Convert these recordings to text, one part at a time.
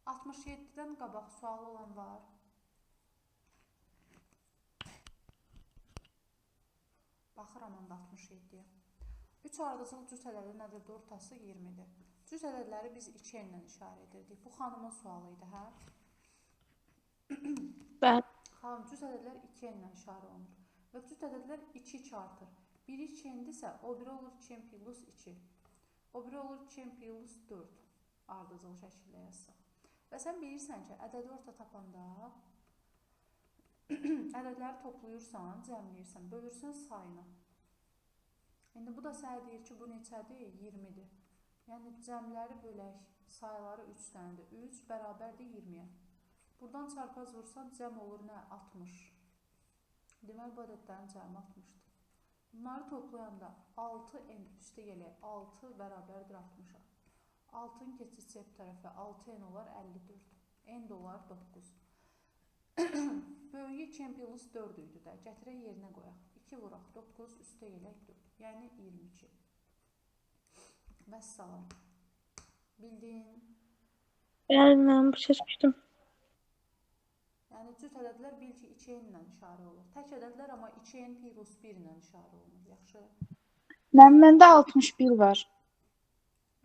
67-dən qabaq sualı olan var. Baxıram onda 67-yə. 3 ardıcıl cüt ədədi nədir? Ortası 20-dir. Cüt ədədləri biz 2 ilə işarə edirdik. Bu xanımın sualı idi, hə? Bəli. Xanım, cüt ədədlər 2 ilə işarə olunur. Və cüt ədədlər 2-2 artır. Biri 2-dirsə, o biri olur 2 plus 2. O biri olur 2 plus 4. Ardıcıl şəkildə yazsaq. Və sən bilirsən ki, ədədi orta tapanda ədədləri toplayırsan, cəmləyirsən, bölürsən sayına. İndi bu da sənə deyir ki, bu neçədir? 20-dir. Yəni cəmləri bölək, sayıları 3 dənədir. 3 bərabərdir 20-yə. Buradan çarpaz vursan cəm olur nə? 60. Deməli, bu ədədlərin cəmi 60-dır. Bunları toplayanda 6n üstə gələk. 6 bərabərdir 60-a. 6-ın keçid cəb tərəfə 6n olar 54. N də olar 9. Böyüyü 2 plus 4 idi də. Gətirək yerinə qoyaq. 2 vuraq 9 üstə gələk 4. Yəni 22. Vəssalam. Bildin? Bəli, mən başa düşdüm. Yəni cüt ədədlər bil ki 2n ilə işarə olur. Tək ədədlər amma 2n plus 1 ilə işarə olunur. Yaxşı. Məndə 61 var.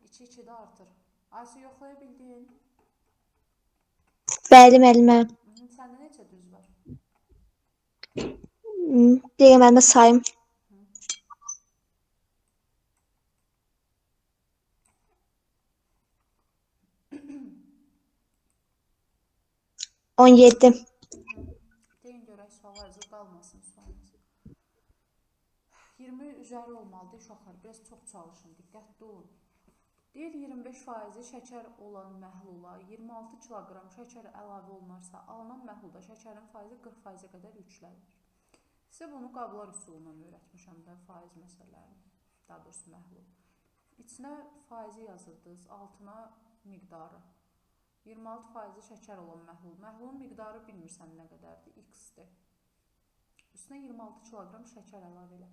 2-2-də artır. Aysu yoxlaya bildin? Bəli, müəllimə. Səndə neçə düz var? Deyək mən də sayım. On 7. Deyin görək sual acı qalmasın sualınız. 20 üzəri olmalıdır uşaqlar. Biraz çox çalışın, diqqətli olun. Deyir 25% şəkər olan məhlula 26 kiloqram şəkər əlavə olunarsa, alınan məhlulda şəkərin faizi 40%-ə qədər yüksəlir. Sizə bunu qablar üsulundan öyrətmişəm də faiz məsələlərini, daha doğrusu məhlul. İçinə faizi yazırdınız, altına miqdarı. 26% şəkər olan məhlul. Məhlulun miqdarı bilmirsən nə qədərdir, x-dir. Üstünə 26 kiloqram şəkər əlavə elə.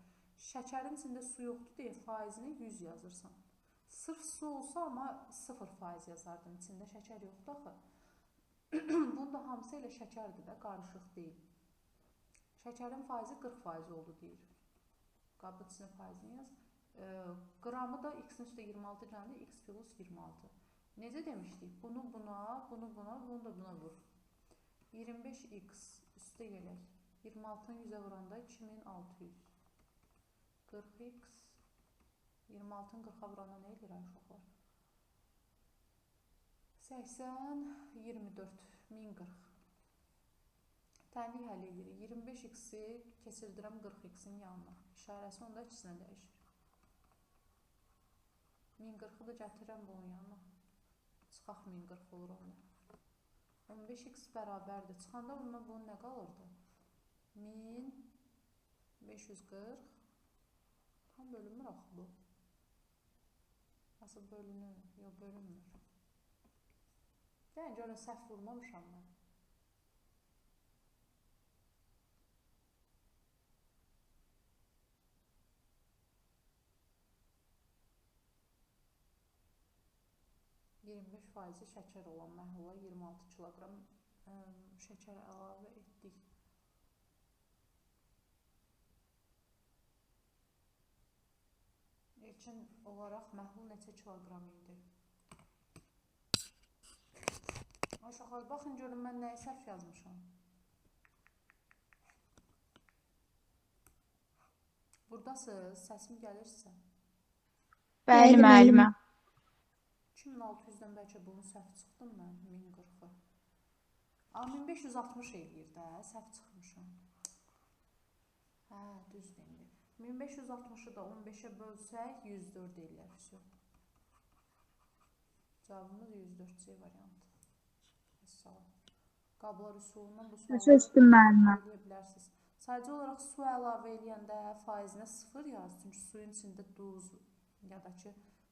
Şəkərin içində su yoxdur deyə faizini 100 yazırsan. Sırf su olsa amma 0% yazardın, içində şəkər yoxdur axı. Bunda hamısı elə şəkərdir də, qarışıq deyil. Şəkərin faizi 40% oldu deyir. Qabın içində faizini yaz. Qramı da x-in üstə 26 gəldi, x plus 26. Necə demişdik? Bunu buna, bunu buna, bunu da buna vur. 25x üstə gələk. 26-nı 100-ə vuranda 2600. 40x 26-ın 40-a vuranda nə edir uşaqlar? 80, 24, 1040. Tənlik həll edirik. 25x-i keçirdirəm 40x-in yanına. İşarəsi onda ikisinə dəyişir. 1040-ı da gətirirəm bunun yanına. Çıxaq 1040 olur onda. 15x bərabərdir. Çıxanda bundan bunun nə qalırdı? 1540. Tam bölünmür axı bu. Nasıl bölünür? Yox, bölünmür. Yəni, görün, səhv vurmamışam mən. %25% şəkər olan məhlula 26 kiloqram şəkər əlavə etdik. İlkin olaraq məhlul neçə kiloqram idi? Uşaqlar, baxın görün, mən nəyi səhv yazmışam. Buradasınız, səsim gəlirsə. Bəli, müəllimə. 2600-dən bəlkə bunu səhv çıxdım mən, 1040-ı. 1560 eləyir də, səhv çıxmışam. Hə, düzdür indi. 1560-ı da 15-ə bölsək, 104 eləyər. Cavabımız 104C variantı. Əssalam. Qablar üsulundan bu sualları eləyə bilərsiniz. Sadəcə olaraq su əlavə eləyəndə faizinə 0 yaz. Çünki suyun içində duz ya da ki,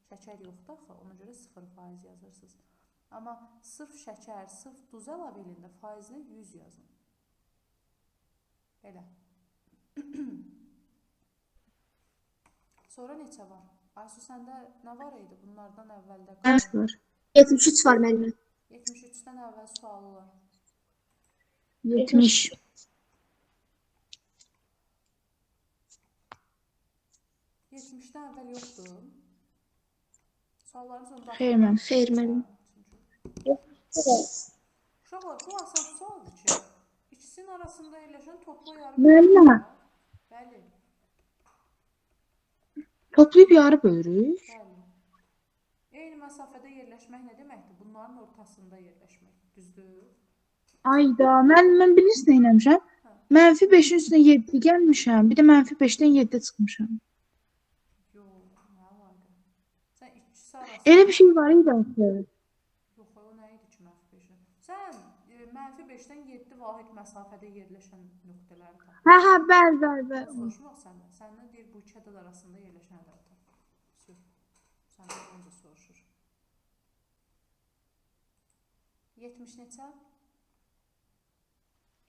şəkər yoxdur axı, ona görə 0% yazırsınız. Amma sırf şəkər, sırf duz əlavə eləyəndə faizinə 100 yazın. Belə. Sonra neçə var? Aysu, səndə nə var idi? Bunlardan əvvəldə qalır. 73 var müəllimə. 73 70-dən əvvəl sual olar. 70. 70-dən əvvəl yoxdur. Sualların sonunda Xeyr, mən. Xeyr, mən. Uşaqlar, bu asan sualdır ki, ikisinin arasında yerləşən toplu yarı Müəllimə. bölürük. Bəli, Toplayıb yarı bölürük. bəli. Eyni məsafədə yerləşmək nə deməkdir? Bunların ortasında yerləşmək. Düzdür? Ayda, mən bilirsən nə eləmişəm? -5-in üstünə 7 gəlmişəm. Bir də -5-dən 7 çıxmışam. Yox, nə əlaqə? Sən ikisi arasında... Elə bir şey var idi axı. Yox, o nə idi ki, -5-dən? Sən -5-dən 7 vahid məsafədə yerləşən nöqtələri tap. Hə, bəli. Soruşmaq səndən. Səndən deyir, bu iki ədəd arasında yerləşən ədəd tap. Sür. Səndən öncə soruşur. 70 neçə?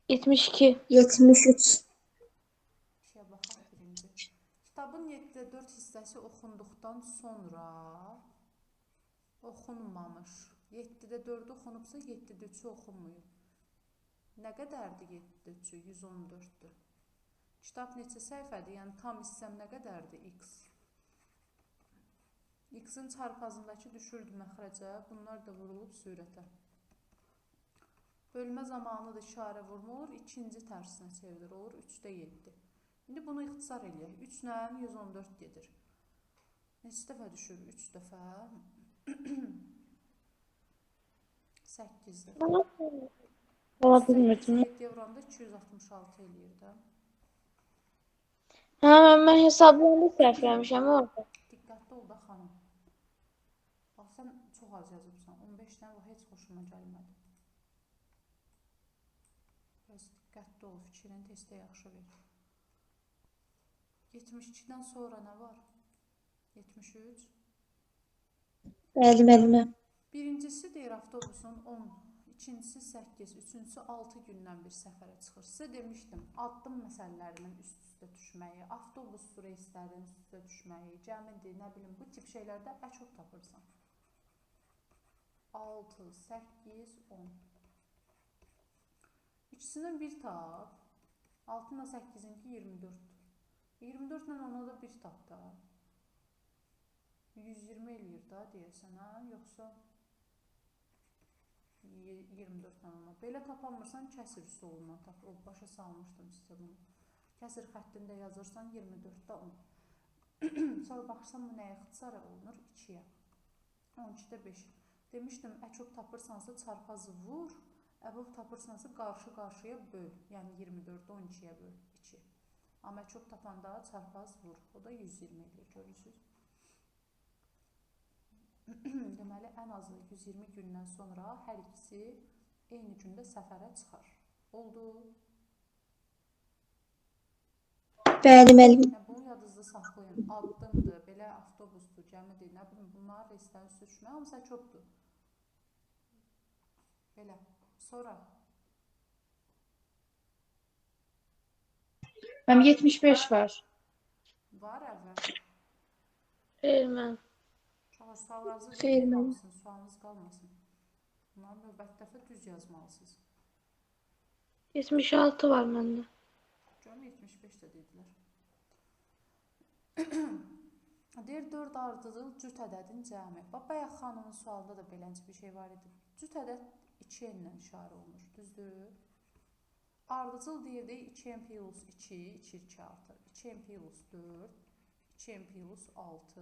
72. 73. İkiyə baxaq birinci. Kitabın 7-də 4 hissəsi oxunduqdan sonra oxunmamış. 7-də 4 oxunubsa 7-də 3-ü oxunmuyub. Nə qədərdir 7-də 3-ü? 114-dür. Kitab neçə səhifədir? Yəni tam hissəm nə qədərdir? X. X-in çarpazındakı düşürdü məxrəcə. Bunlar da vurulub sürətə. Bölmə zamanı da işarə vurmur. İkinci tərsinə çevrilir. Olur 3-də 7. İndi bunu ixtisar eləyək. 3 ilə 114 gedir. Neçə dəfə düşür? 3 dəfə. 8 dəfə. Ola bilmirdim. 7-yə vuranda 266 eləyir də. Hə, mən hesablayanda səhv eləmişəm orada. Diqqətli ol da xanım. Bax, sən çox az yazıbsan. 15-dən heç xoşuma gəlmədi. Biraz diqqətli ol, fikrini testdə yaxşı ver. 72-dən sonra nə var? 73. Bəli, müəllimə. Birincisi deyir avtobusun 10, ikincisi 8, üçüncüsü 6 gündən bir səfərə çıxır. Sizə demişdim, addım məsələlərinin üst-üstə düşməyi, avtobus reyslərinin üst-üstə düşməyi, cəmidir, nə bilim, bu tip şeylərdə əkok tapırsan. 6, 8, 10. İkisindən bir tap. 6 ilə 8-inki 24. 24 ilə ona da bir tap da. 120 eləyir da deyəsən, hə? Yoxsa 24 ilə ona. Belə tapanmırsan, kəsir üsulundan tap. O, başa salmışdım sizə bunu. Kəsir xəttində yazırsan 24-də 10. Sonra baxırsan, bu nəyə ixtisar olunur? 2-yə. 12-də 5. Demişdim, əkok tapırsansa çarpazı vur, əbov tapırsansa qarşı-qarşıya böl. Yəni 24-də 12-yə böl. 2. Amma əkok tapanda çarpaz vur. O da 120 eləyir, görürsünüz. Deməli, ən azı 120 gündən sonra hər ikisi eyni gündə səfərə çıxar. Oldu. Bəli, müəllim. Bunu yadınızda saxlayın. Addımdır, belə avtobusdur, gəmidir, nə bilim, bunlar reyslərin üstə düşmək, hamısı əkokdur. Belə. Sonra. Mənim 75 var. Var əvvəl. Xeyr, mən. Suallarınızı Xeyr, vermək mən. hamısın, sualınız qalmasın. Bunları növbəti dəfə düz yazmalısınız. 76 var məndə. Görüm 75 də dedilər. Deyir 4 ardıcıl cüt ədədin cəmi. Bayaq xanımın sualında da beləcə bir şey var idi. Cüt ədəd 2n ilə işarə olunur, düzdür? Ardıcıl deyirdi 2n plus 2, 2 artır. 2n plus 4, 2n plus 6.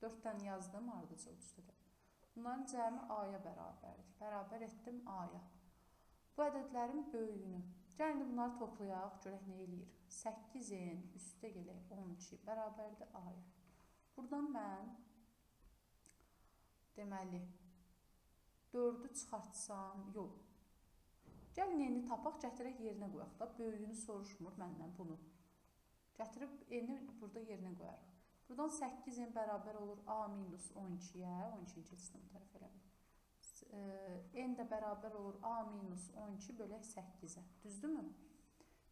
4-dən yazdım ardıcıl cüt ədəd. Bunların cəmi a-ya bərabərdir. Bərabər etdim a-ya. Bu ədədlərin böyüyünü. Gəlin bunları toplayaq, görək nə eləyir. 8n üstə gələk 12 bərabərdir a-ya. Buradan mən deməli 4-ü çıxartsam, yox. Gəlin n-i tapaq, gətirək yerinə qoyaq da. Böyüyünü soruşmur məndən bunu. Gətirib n-i burada yerinə qoyarıq. Buradan 8n bərabər olur a minus 12-yə, 12-ni keçsin bu tərəf eləmək. N də bərabər olur a minus 12 bölək 8-ə. Düzdürmü?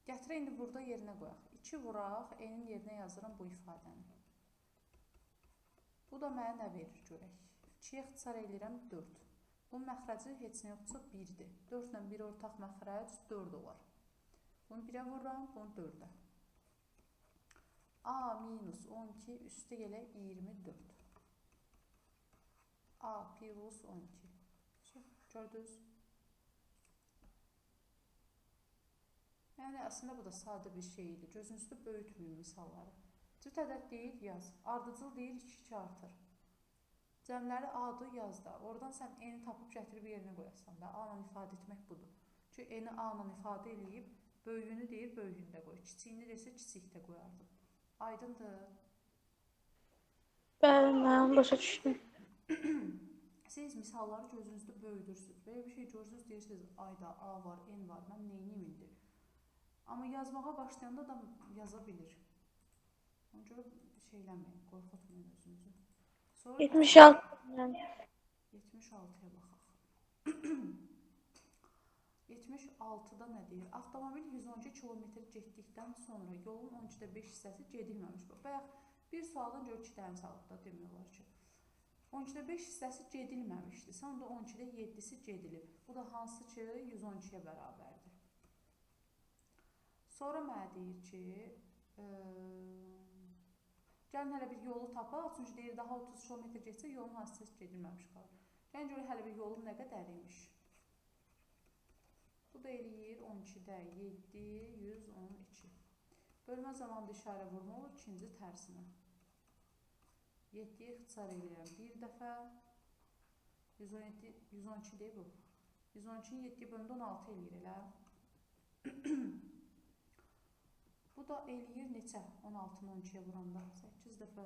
Gətirək indi burada yerinə qoyaq. 2 vuraq, n-in yerinə yazıram bu ifadəni. Bu da mənə nə verir görək. 2-yə ixtisar edirəm 4. Bunun məxrəci heç nə yoxdursa 1-dir. 4 ilə 1 ortaq məxrəc 4 olar. Bunu 1-ə vururam, bunu 4-ə. A minus 12 üstü gələ 24. A plus 12. Gördünüz? Yəni, əslində bu da sadə bir şeydir. Gözünüzdə böyütməyin misalları. Cüt ədəd deyil, yaz. Ardıcıl deyil, 2-2 artır. Cəmləri A-dır, yaz da. Oradan sən N-i tapıb gətirib yerinə qoyasan da. A-la ifadə etmək budur. Çünki N-i A-la ifadə eləyib, böyüyünü deyir, böyüyündə qoy. Kiçiyini desə, kiçikdə qoyardım. Aydındır. Bəli, mən başa düşdüm. Siz misalları gözünüzdə böyüdürsünüz. Belə bir şey görürsünüz, deyirsiniz, ayda A var, N var, mən neyniyim indi? Amma yazmağa başlayanda da yaza bilir. Ona görə şeyləməyin, qorxutmayın özünüzü. Sonra 76. 76-ya baxaq. 76-da nə deyir? Avtomobil 112 km getdikdən sonra yolun 12/5 hissəsi gedilməmiş. Bayaq bir sualdan gör 2 dənə salıqda demək olar ki. 12/5 hissəsi gedilməmişdir. Sonra 12-də 7-si gedilib. Bu da hansı ki 112-yə bərabərdir. Sonra mənə deyir ki, gəlin hələ bir yolu tapaq. Çünki deyir daha 30 km getsə yolun hansı hissəsi gedilməmiş qalır. Gəlin görə hələ bir yolun nə qədər imiş. Bu da eləyir 12-də 7, 112. Bölmə zamanında işarə vurma olur ikinci tərsinə. 7-yə ixtisar eləyirəm bir dəfə. 112 deyil bu. 112-ni 7-yə bölündə 16 eləyir elə. Bu da eləyir neçə? 16-nı 12-yə vuranda. 8 dəfə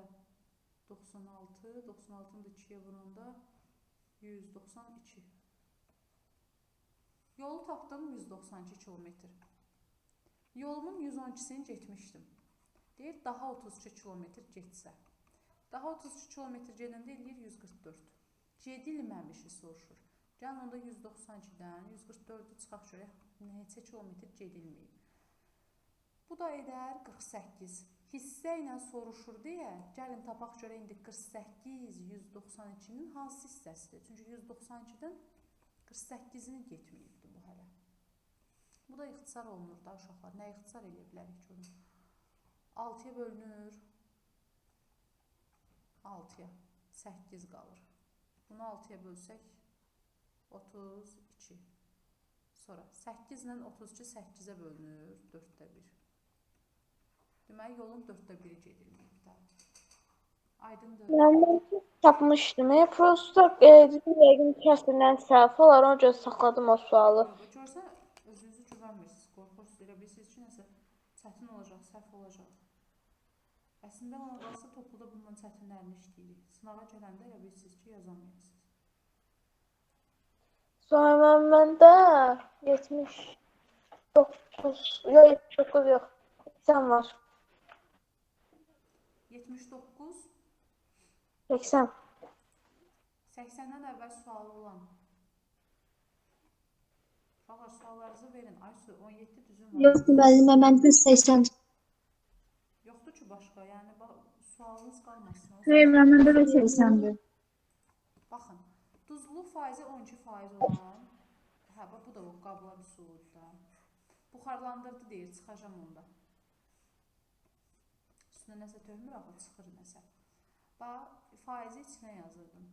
96, 96-nı da 2-yə vuranda 192. Yolu tapdım 192 km. Yolumun 112-sini getmişdim. Deyir, daha 32 km getsə. Daha 32 km gedəndə eləyir 144. Gedilməmişi soruşur. Gəlin onda 192-dən 144-ü çıxaq görək, neçə kilometr gedilməyib. Bu da edər 48. Hissə ilə soruşur deyə, gəlin tapaq görək, indi 48, 192-nin hansı hissəsidir? Çünki 192-dən 48-ini getməyibdir bu hələ. Bu da ixtisar olunur da uşaqlar. Nə ixtisar eləyə bilərik görün? 6-ya bölünür. 6-ya 8 qalır. Bunu 6-ya bölsək 32. Sonra 8 ilə 32 8-ə bölünür 4-də 1. Deməli yolun 4-də 1-i gedilməyib. Aydındır. Mən tapmışdım. Prosta yəqin kəsilən səhv olar. Ona görə saxladım o sualı. Görsən özünüzü güvənmirsiniz, qorxursunuz. Elə bilirsiniz ki, nəsə çətin olacaq, səhv olacaq. Əslində ona qalsa topluda bundan çətinlərini işləyirik. Sınava gələndə elə bilirsiniz ki, yazamayasınız. Sonra məndə 79, yox 79 yox. 80 var. 79, 80. 80-dən əvvəl sualı olan. Uşaqlar, suallarınızı verin. Aysu, 17 düzün var. Yoxdur müəllimə, məndə 80. Yoxdur ki, başqa. Yəni, sualınız qalmasın. Xeyr, məndə də 80-dir. Baxın, duzluluq faizi 12% olan, bu da o qabla bir sudur da. Buxarlandırdı deyir, çıxacam onda. Üstünə nəsə töhmür, axı çıxır nəsə. Bax, faizi içinə yazırdım.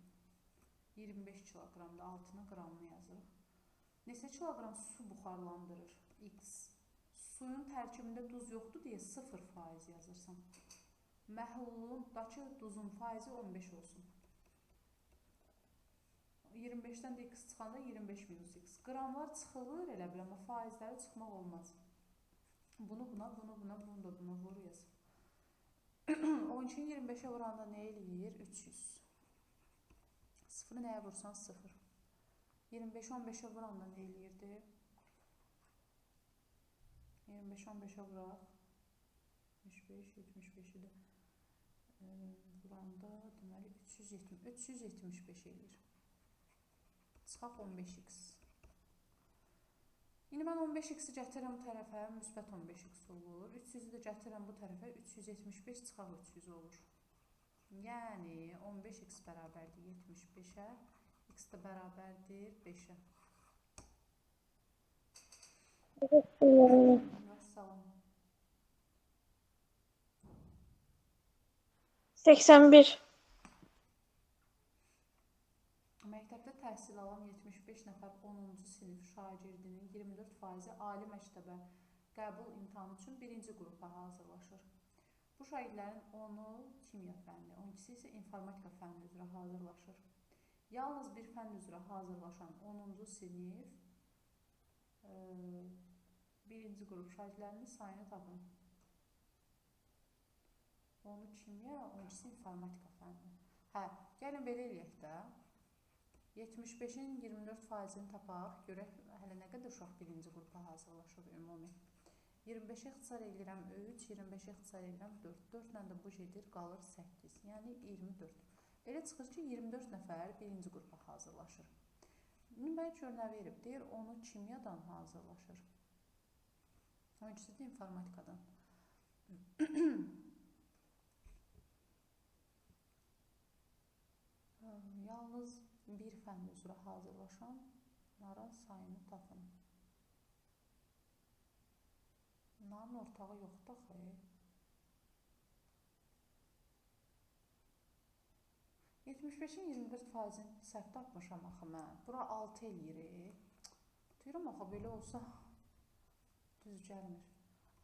25 kilogramda altına qramını yazırıq. Neçə kilogram su buxarlandırır? X. Suyun tərkibində duz yoxdur deyə 0% yazırsan. Məhlulundakı duzun faizi 15 olsun. 25-dən də x çıxanda 25 minus x. Qramlar çıxılır elə bil, amma faizləri çıxmaq olmaz. Bunu buna da buna vur yaz. 12-ni 25-ə vuranda nə eləyir? 300. 0-ı nəyə vursan 0. 25-i 15-ə vuranda nə eləyirdi? 25-i 15-ə vuraq. 75, 75-i də vuranda deməli 375 eləyir. Çıxaq 15x. İndi mən 15x-i gətirirəm bu tərəfə, müsbət 15x olur. 300-ü də gətirirəm bu tərəfə, 375 çıxaq 300 olur. Yəni 15x bərabərdir 75-ə, X də bərabərdir 5-ə. Vəssalam. 81. Məktəbdə təhsil alan 75 nəfər 10-cu sinif şagirdinin 24% ali məktəbə qəbul imtahanı üçün birinci qrupa hazırlaşır. Bu şagirdlərin 10-u kimya fənni, 12-si isə informatika fənni üzrə hazırlaşır. Yalnız bir fənn üzrə hazırlaşan 10-cu sinif birinci qrup şagirdlərinin sayını tapın. 10-u kimya, 12-si informatika fənni. Hə, gəlin belə eləyək də. 75-in 24%-ni tapaq, görək hələ nə qədər uşaq birinci qrupa hazırlaşır ümumi. 25-ə ixtisar edirəm 3, 25-ə ixtisar edirəm 4. 4 ilə də bu gedir, qalır 8, yəni 24. Elə çıxır ki, 24 nəfər birinci qrupa hazırlaşır. Nümayət gör nə verib? Deyir, 10-u kimyadan hazırlaşır. 12-si də informatikadan. Yalnız bir fənn üzrə hazırlaşanlara sayını tapın. Bunların ortağı yoxdur axı. 75-in 24%-ni səhv tapmışam axı mən. Bura 6 eləyir. Deyirəm axı belə olsa düz gəlmir.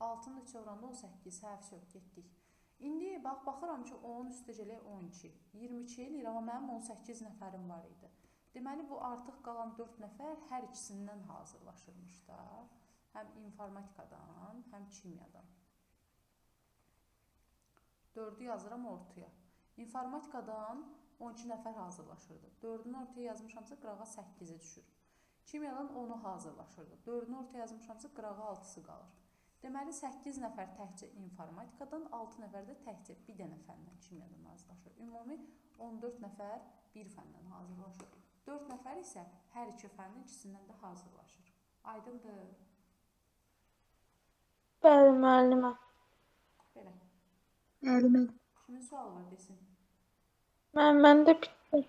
6-nın 3-ə vuranda 18, səhv yox, getdik. İndi baxıram ki, 10-un üstə gələk 12. 22 eləyir, amma mənim 18 nəfərim var idi. Deməli, bu artıq qalan 4 nəfər hər ikisindən hazırlaşırmış da. Həm informatikadan, həm kimyadan. 4-ü yazıram ortaya. İnformatikadan 12 nəfər hazırlaşırdı. 4-ünü ortaya yazmışamsa qırağa 8-i düşür. Kimyadan 10-u hazırlaşırdı. 4-ünü ortaya yazmışamsa qırağa 6-sı qalır. Deməli, 8 nəfər təkcə informatikadan, 6 nəfər də təkcə bir dənə fəndən kimyadan hazırlaşır. Ümumi 14 nəfər bir fəndən hazırlaşır. 4 nəfər isə hər iki fəndən ikisindən də hazırlaşır. Aydındır. Bəli, müəllimə. Belə. Müəllimə. Kimin sualı var desin? Məndə bitdi.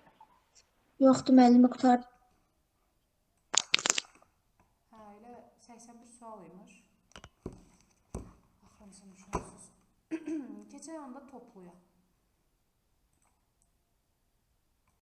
Yoxdur, müəllimə qutardı. Hə, elə 81 sual imiş. Axırıncı müşahsız. Keçək onda toplayaq.